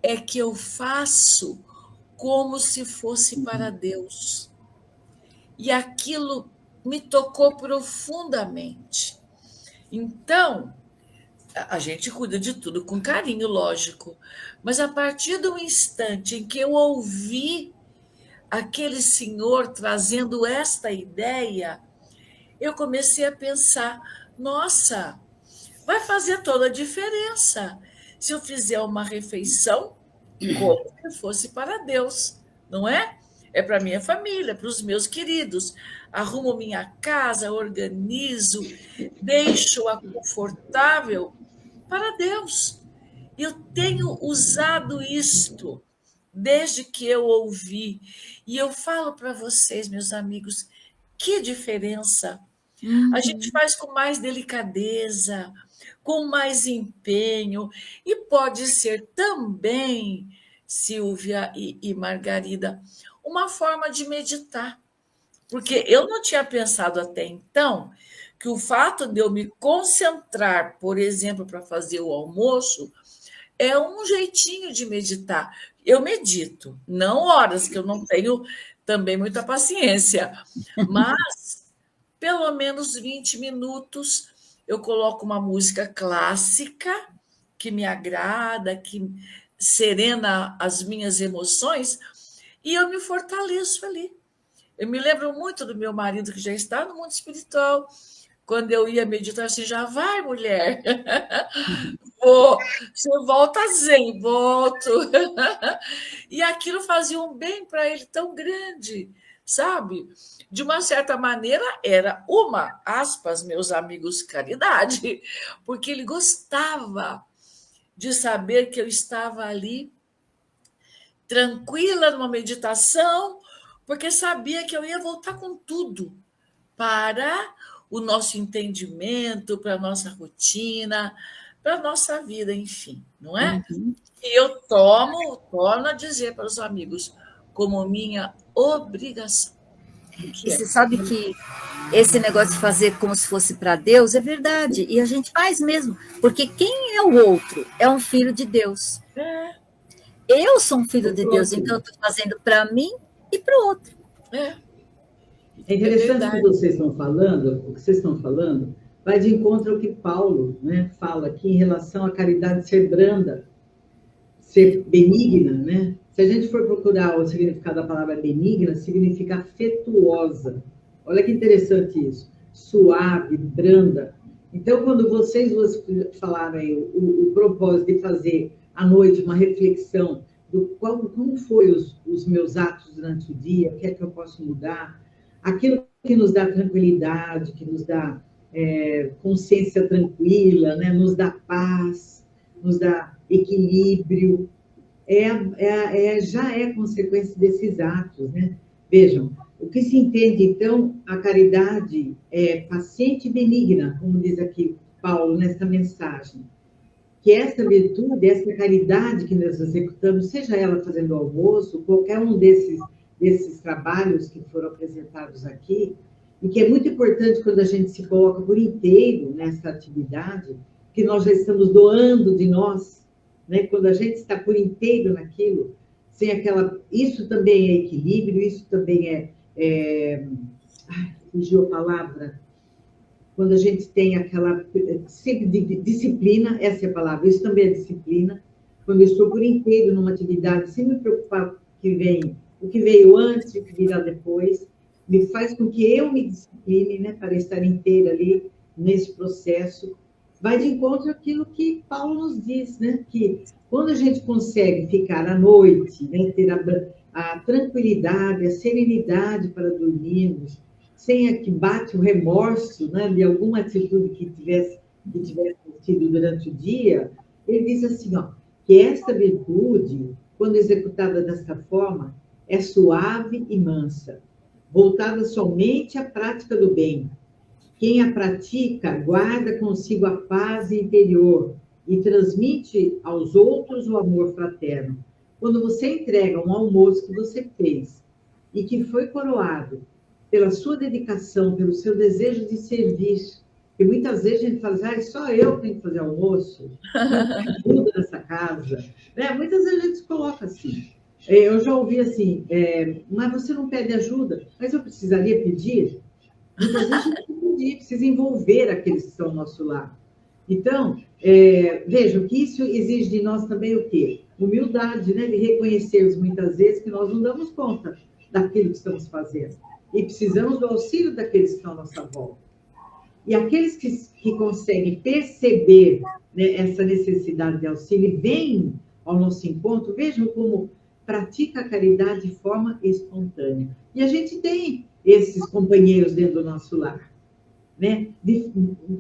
é que eu faço como se fosse para Deus. E aquilo me tocou profundamente. Então, a gente cuida de tudo com carinho, lógico, mas a partir do instante em que eu ouvi aquele senhor trazendo esta ideia, eu comecei a pensar: nossa, vai fazer toda a diferença se eu fizer uma refeição como se fosse para Deus, não é? É para minha família, para os meus queridos. Arrumo minha casa, organizo, deixo-a confortável para Deus. Eu tenho usado isto desde que eu ouvi. E eu falo para vocês, meus amigos, que diferença. A gente faz com mais delicadeza, com mais empenho, e pode ser também, Silvia e Margarida, uma forma de meditar. Porque eu não tinha pensado até então que o fato de eu me concentrar, por exemplo, para fazer o almoço, é um jeitinho de meditar. Eu medito, não horas, que eu não tenho também muita paciência, mas pelo menos 20 minutos eu coloco uma música clássica que me agrada, que serena as minhas emoções, e eu me fortaleço ali. Eu me lembro muito do meu marido, que já está no mundo espiritual. Quando eu ia meditar, assim, já vai, mulher. Você volta zen, volto. E aquilo fazia um bem para ele tão grande, sabe? De uma certa maneira, era uma, aspas, meus amigos, caridade, porque ele gostava de saber que eu estava ali, tranquila, numa meditação, porque sabia que eu ia voltar com tudo para o nosso entendimento, para a nossa rotina, para a nossa vida, enfim, não é? E eu torno a dizer para os amigos, como minha obrigação. E você sabe que esse negócio de fazer como se fosse para Deus é verdade, e a gente faz mesmo, porque quem é o outro? É um filho de Deus. Eu sou um filho de Deus, então eu estou fazendo para mim e para o outro. É interessante o que vocês estão falando, vai de encontro ao que Paulo, né, fala aqui em relação à caridade ser branda, ser benigna, né? Se a gente for procurar o significado da palavra benigna, significa afetuosa. Olha que interessante isso. Suave, branda. Então, quando vocês duas falaram aí o propósito de fazer à noite uma reflexão do como foi os meus atos durante o dia, o que é que eu posso mudar, aquilo que nos dá tranquilidade, que nos dá consciência tranquila, né? Nos dá paz, nos dá equilíbrio, já é consequência desses atos, né? Vejam, o que se entende, então, a caridade é paciente e benigna, como diz aqui Paulo nessa mensagem, que essa virtude, essa caridade que nós executamos, seja ela fazendo almoço, qualquer um desses trabalhos que foram apresentados aqui, e que é muito importante quando a gente se coloca por inteiro nessa atividade, que nós já estamos doando de nós, né? Quando a gente está por inteiro naquilo, sem isso também é equilíbrio, isso também fugiu a palavra, quando a gente tem sempre disciplina, essa é a palavra, isso também é disciplina, quando eu estou por inteiro numa atividade, sem me preocupar com o que veio antes e o que virá depois, me faz com que eu me discipline, né, para estar inteira ali nesse processo, vai de encontro àquilo que Paulo nos diz, né, que quando a gente consegue ficar à noite, né, ter a tranquilidade, a serenidade para dormirmos, sem que bate o remorso, né, de alguma atitude que tivesse tido durante o dia, ele diz assim, que esta virtude, quando executada desta forma, é suave e mansa, voltada somente à prática do bem. Quem a pratica guarda consigo a paz interior e transmite aos outros o amor fraterno. Quando você entrega um almoço que você fez e que foi coroado pela sua dedicação, pelo seu desejo de servir, porque muitas vezes a gente fala, só eu tenho que fazer almoço, tudo nessa casa, né? Muitas vezes a gente se coloca assim. Eu já ouvi assim, mas você não pede ajuda, mas eu precisaria pedir? Muitas vezes a gente precisa envolver aqueles que estão ao nosso lado. Então, vejam que isso exige de nós também o quê? Humildade, né? De reconhecermos muitas vezes que nós não damos conta daquilo que estamos fazendo. E precisamos do auxílio daqueles que estão à nossa volta. E aqueles que conseguem perceber, né, essa necessidade de auxílio e vêm ao nosso encontro, vejam como pratica a caridade de forma espontânea. E a gente tem esses companheiros dentro do nosso lar, né?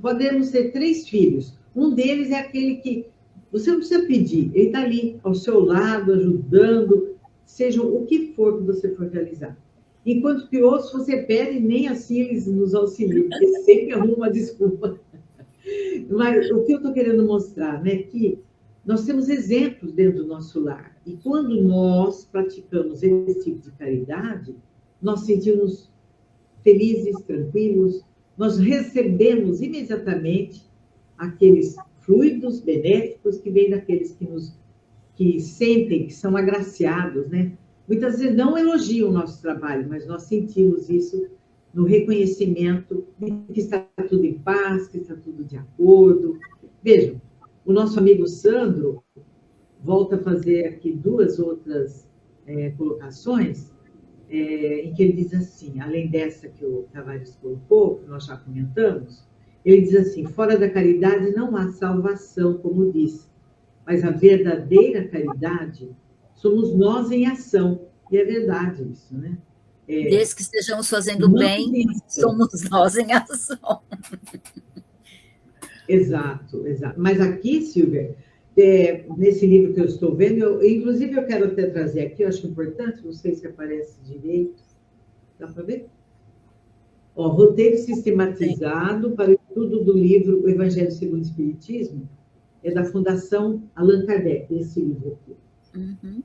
Podemos ter 3 filhos. Um deles é aquele que você não precisa pedir, ele está ali ao seu lado, ajudando, seja o que for que você for realizar. Enquanto que outros você pede, nem assim eles nos auxiliam, porque sempre arrumam uma desculpa. Mas o que eu estou querendo mostrar, né, que nós temos exemplos dentro do nosso lar. E quando nós praticamos esse tipo de caridade, nós sentimos felizes, tranquilos, nós recebemos imediatamente aqueles fluidos benéficos que vêm daqueles que sentem, que são agraciados, né? Muitas vezes não elogiam o nosso trabalho, mas nós sentimos isso no reconhecimento de que está tudo em paz, que está tudo de acordo. Vejam, o nosso amigo Sandro volta a fazer aqui 2 outras colocações, em que ele diz assim, além dessa que o Tavares colocou, que nós já comentamos, ele diz assim, fora da caridade não há salvação, como disse, mas a verdadeira caridade somos nós em ação, e é verdade isso, né? Desde que estejamos fazendo bem, somos nós em ação. Exato, exato. Mas aqui, Silvia, nesse livro que eu estou vendo, inclusive eu quero até trazer aqui, eu acho importante, não sei se aparece direito, dá para ver? Roteiro sistematizado para o estudo do livro O Evangelho segundo o Espiritismo, é da Fundação Allan Kardec, esse livro aqui. Uhum.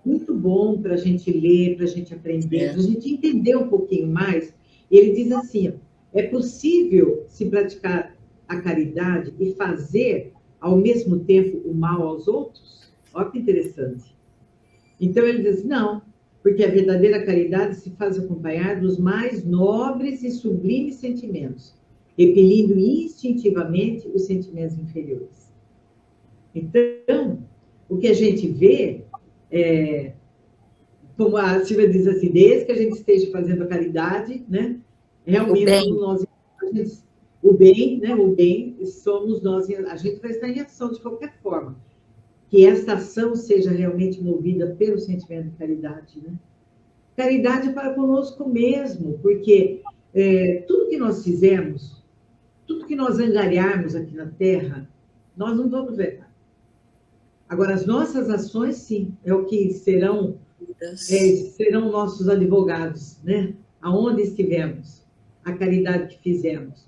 Muito bom para a gente ler, para a gente aprender, para a gente entender um pouquinho mais. Ele diz assim, é possível se praticar a caridade e fazer, ao mesmo tempo, o mal aos outros? Olha que interessante. Então, ele diz, não, porque a verdadeira caridade se faz acompanhar dos mais nobres e sublimes sentimentos, repelindo instintivamente os sentimentos inferiores. Então, o que a gente vê, como a Silvia diz assim, desde que a gente esteja fazendo a caridade, né, realmente o bem, né? O bem somos nós, a gente vai estar em ação de qualquer forma. Que esta ação seja realmente movida pelo sentimento de caridade, né? Caridade para conosco mesmo, porque tudo que nós fizermos, tudo que nós angariarmos aqui na Terra, nós não vamos ver. Agora, as nossas ações, sim, é o que serão nossos advogados, né? Aonde estivermos, a caridade que fizemos.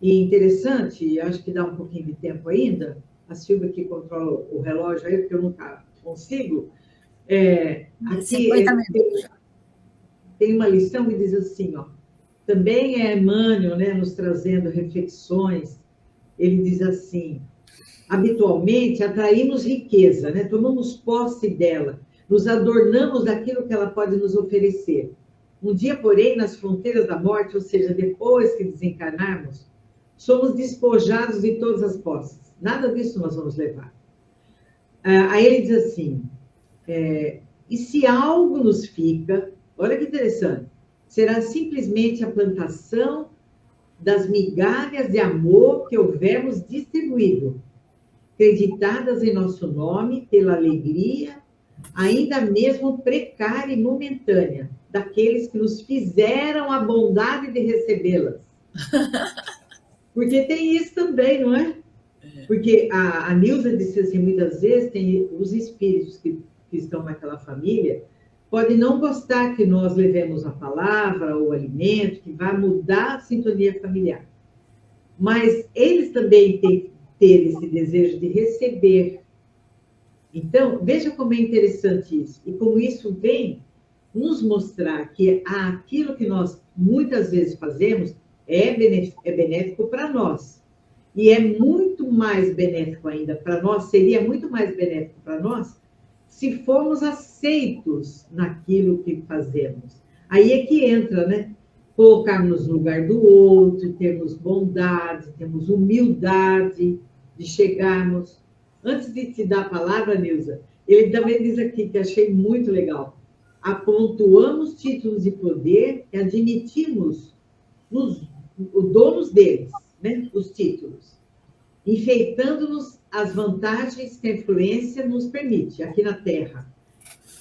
E interessante, acho que dá um pouquinho de tempo ainda, a Silvia que controla o relógio aí, porque eu nunca consigo. Aqui 50 minutos. Tem uma lição que diz assim, ó, também é Emmanuel, né, nos trazendo reflexões, ele diz assim, habitualmente atraímos riqueza, né, tomamos posse dela, nos adornamos daquilo que ela pode nos oferecer. Um dia, porém, nas fronteiras da morte, ou seja, depois que desencarnarmos, somos despojados de todas as posses. Nada disso nós vamos levar. Aí ele diz assim, e se algo nos fica, olha que interessante, será simplesmente a plantação das migalhas de amor que houvermos distribuído, creditadas em nosso nome pela alegria, ainda mesmo precária e momentânea, daqueles que nos fizeram a bondade de recebê-las. Porque tem isso também, não é? Porque a Nilza disse assim, muitas vezes, tem os espíritos que estão naquela família, podem não gostar que nós levemos a palavra ou o alimento, que vai mudar a sintonia familiar. Mas eles também têm que ter esse desejo de receber. Então, veja como é interessante isso. E como isso vem nos mostrar que aquilo que nós muitas vezes fazemos é benéfico para nós. E é muito mais benéfico ainda para nós, seria muito mais benéfico para nós, se formos aceitos naquilo que fazemos. Aí é que entra, né? Colocarmos no lugar do outro, termos bondade, termos humildade de chegarmos. Antes de te dar a palavra, Nilza, ele também diz aqui, que achei muito legal, apontuamos títulos de poder e admitimos os donos deles, né? Os títulos, enfeitando-nos as vantagens que a influência nos permite aqui na Terra.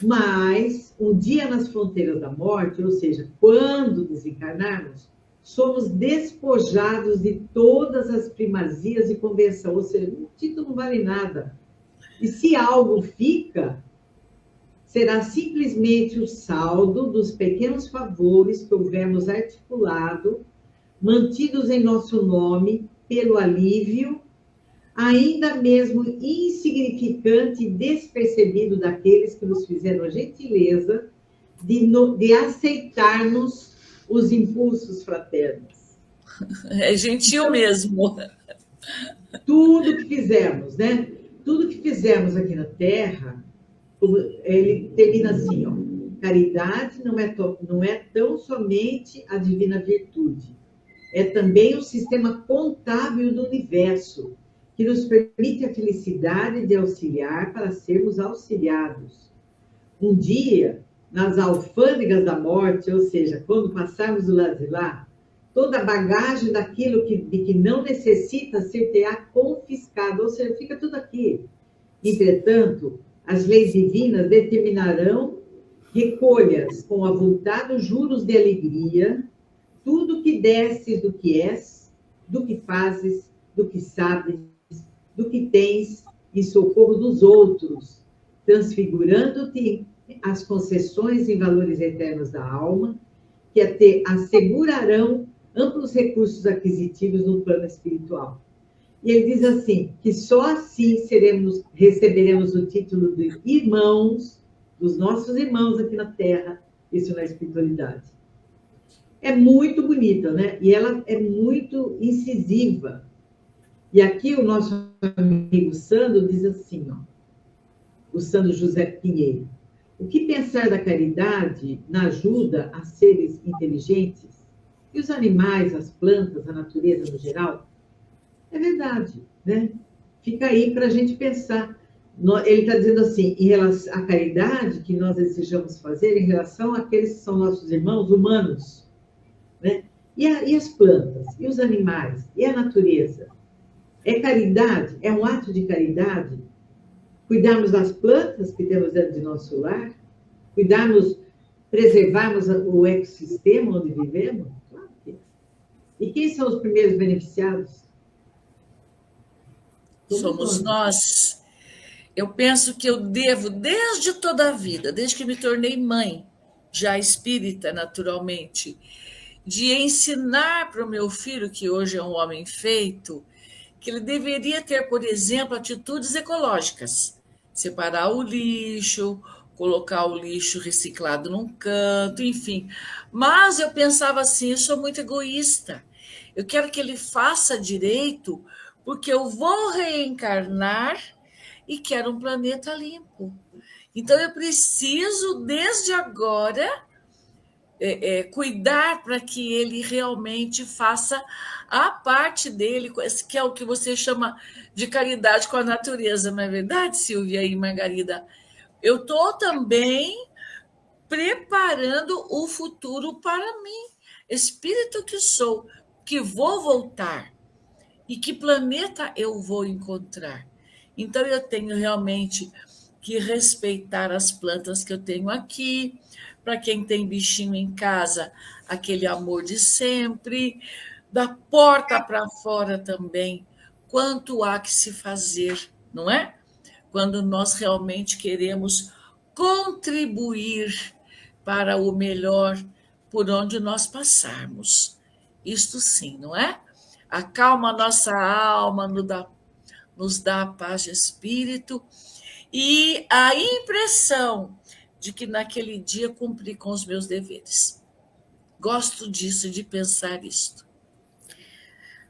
Mas, um dia nas fronteiras da morte, ou seja, quando desencarnarmos, somos despojados de todas as primazias de convenção, ou seja, o título não vale nada. E se algo fica, será simplesmente o saldo dos pequenos favores que houvermos articulado, mantidos em nosso nome, pelo alívio, ainda mesmo insignificante e despercebido daqueles que nos fizeram a gentileza de aceitarmos os impulsos fraternos. É gentil mesmo. Tudo que fizemos, né? Tudo que fizemos aqui na Terra, ele termina assim, ó. Caridade não é tão somente a divina virtude, é também o sistema contábil do universo, que nos permite a felicidade de auxiliar para sermos auxiliados. Um dia, nas alfândegas da morte, ou seja, quando passarmos do lado de lá, toda a bagagem daquilo de que não necessita ser-te-á confiscado, ou seja, fica tudo aqui. Entretanto, as leis divinas determinarão recolhas com avultados juros de alegria, tudo que desses do que és, do que fazes, do que sabes, do que tens, em socorro dos outros, transfigurando-te as concessões em valores eternos da alma, que te assegurarão amplos recursos aquisitivos no plano espiritual. E ele diz assim, que só assim receberemos o título de irmãos, dos nossos irmãos aqui na Terra, isso na espiritualidade. É muito bonita, né? E ela é muito incisiva. E aqui o nosso amigo Sandro diz assim, ó, o Sandro José Pinheiro, o que pensar da caridade na ajuda a seres inteligentes e os animais, as plantas, a natureza no geral? É verdade, né? Fica aí para a gente pensar. Ele está dizendo assim, em relação à caridade que nós desejamos fazer em relação àqueles que são nossos irmãos humanos, né? E as plantas? E os animais? E a natureza? É caridade? É um ato de caridade? Cuidarmos das plantas que temos dentro de nosso lar? Cuidarmos, preservarmos o ecossistema onde vivemos? Claro que é. E quem são os primeiros beneficiados? Somos nós. Eu penso que eu devo, desde toda a vida, desde que me tornei mãe, já espírita naturalmente, de ensinar para o meu filho, que hoje é um homem feito, que ele deveria ter, por exemplo, atitudes ecológicas. Separar o lixo, colocar o lixo reciclado num canto, enfim. Mas eu pensava assim, eu sou muito egoísta. Eu quero que ele faça direito, porque eu vou reencarnar e quero um planeta limpo. Então eu preciso, desde agora, cuidar para que ele realmente faça a parte dele, que é o que você chama de caridade com a natureza, não é verdade, Silvia e Margarida? Eu estou também preparando o futuro para mim, espírito que sou, que vou voltar, e que planeta eu vou encontrar. Então eu tenho realmente que respeitar as plantas que eu tenho aqui, para quem tem bichinho em casa, aquele amor de sempre, da porta para fora também, quanto há que se fazer, não é? Quando nós realmente queremos contribuir para o melhor por onde nós passarmos. Isto sim, não é? Acalma a nossa alma, nos dá a paz de espírito e a impressão de que naquele dia cumpri com os meus deveres. Gosto disso, de pensar isto.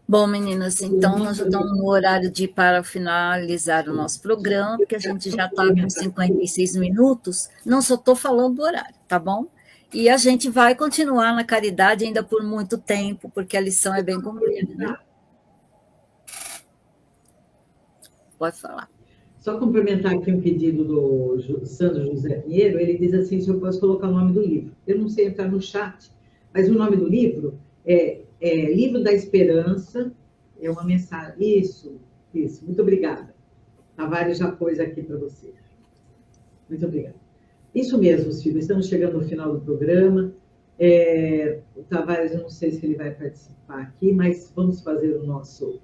Bom, meninas, então nós já estamos no horário de ir para finalizar o nosso programa, porque a gente já está com 56 minutos. Não só estou falando do horário, tá bom? E a gente vai continuar na caridade ainda por muito tempo, porque a lição é bem comprida, né? Pode falar. Só complementar aqui um pedido do Sandro José Pinheiro, ele diz assim, se eu posso colocar o nome do livro. Eu não sei entrar no chat, mas o nome do livro é Livro da Esperança, é uma mensagem. Isso, muito obrigada. Tavares já pôs aqui para você. Muito obrigada. Isso mesmo, Silvia, estamos chegando no final do programa. O Tavares, eu não sei se ele vai participar aqui, mas vamos fazer o nosso...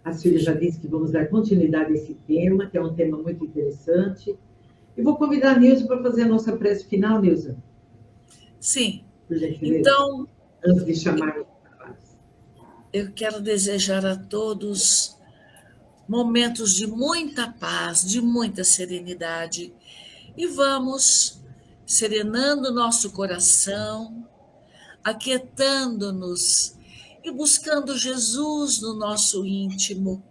A Silvia já disse que vamos dar continuidade a esse tema, que é um tema muito interessante. E vou convidar a Nilza para fazer a nossa prece final, Nilza. Sim. Então, antes de chamar... Eu quero desejar a todos momentos de muita paz, de muita serenidade. E vamos serenando nosso coração, aquietando-nos e buscando Jesus no nosso íntimo,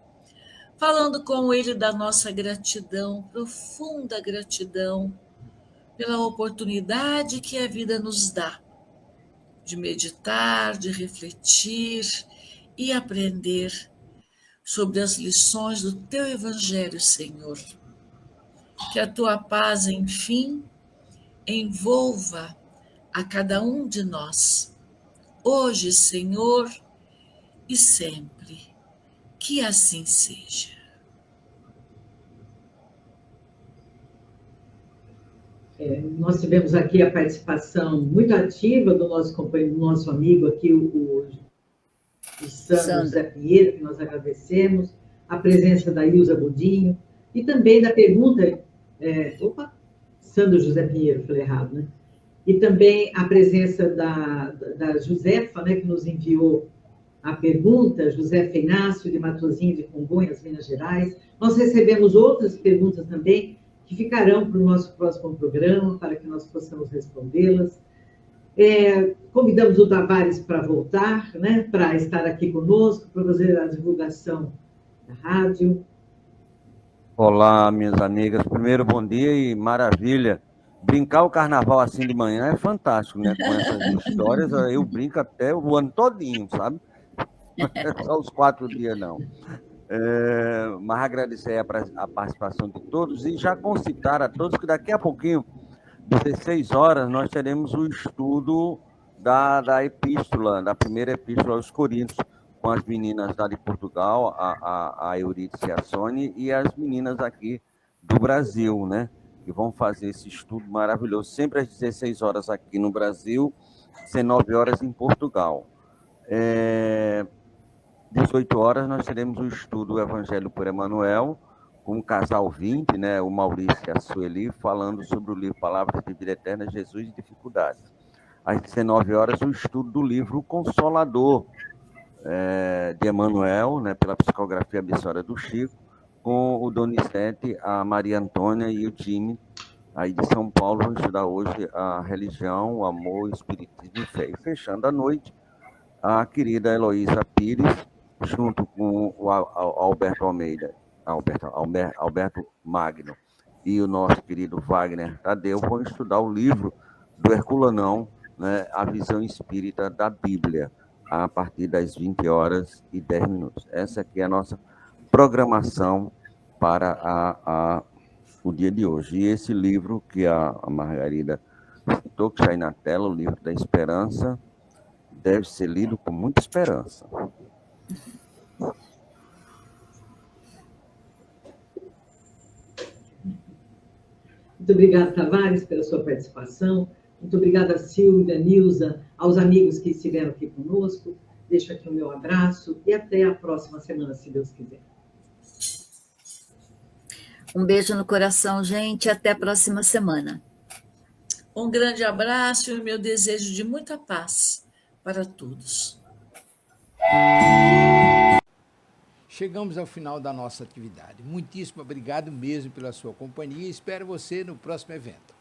falando com Ele da nossa gratidão, profunda gratidão, pela oportunidade que a vida nos dá de meditar, de refletir e aprender sobre as lições do Teu Evangelho, Senhor. Que a Tua paz, enfim, envolva a cada um de nós, hoje, Senhor, e sempre. Que assim seja. Nós tivemos aqui a participação muito ativa do nosso companheiro, do nosso amigo aqui, o Sandro José Pinheiro, que nós agradecemos, a presença da Ilza Budinho, e também da pergunta... Sandro José Pinheiro, falei errado, né? E também a presença da Josefa, né, que nos enviou a pergunta, Josefa Inácio, de Matosinhos de Congonhas, Minas Gerais. Nós recebemos outras perguntas também, que ficarão para o nosso próximo programa, para que nós possamos respondê-las. Convidamos o Tavares para voltar, né, para estar aqui conosco, para fazer a divulgação da rádio. Olá, minhas amigas. Primeiro, bom dia e maravilha. Brincar o carnaval assim de manhã é fantástico, né? Com essas histórias, eu brinco até o ano todinho, sabe? Só os 4 dias, não. Mas agradecer a participação de todos e já concitar a todos que daqui a pouquinho, 16 horas, nós teremos o estudo da epístola, da primeira epístola aos Coríntios, com as meninas lá de Portugal, a Euridice e a Sônia, e as meninas aqui do Brasil, né? Que vão fazer esse estudo maravilhoso, sempre às 16 horas aqui no Brasil, 19 horas em Portugal. 18 horas nós teremos o estudo do Evangelho por Emmanuel, com o casal 20, né, o Maurício e a Sueli, falando sobre o livro Palavras de Vida Eterna, Jesus e Dificuldades. Às 19 horas, o estudo do livro O Consolador, de Emmanuel, né, pela psicografia abissória do Chico, com o Donizete, a Maria Antônia e o time aí de São Paulo. Vamos estudar hoje a religião, o amor, o espiritismo e fé. E fechando a noite, a querida Heloísa Pires, junto com o Alberto Almeida, Alberto Magno e o nosso querido Wagner Tadeu, vão estudar o livro do Herculanão, né, A Visão Espírita da Bíblia, a partir das 20 horas e 10 minutos. Essa aqui é a nossa programação para o dia de hoje. E esse livro que a Margarida citou, que está aí na tela, o livro da Esperança, deve ser lido com muita esperança. Muito obrigada, Tavares, pela sua participação. Muito obrigada, Silvia, Nilza, aos amigos que estiveram aqui conosco. Deixo aqui o meu abraço e até a próxima semana, se Deus quiser. Um beijo no coração, gente. Até a próxima semana. Um grande abraço e o meu desejo de muita paz para todos. Chegamos ao final da nossa atividade. Muitíssimo obrigado mesmo pela sua companhia e espero você no próximo evento.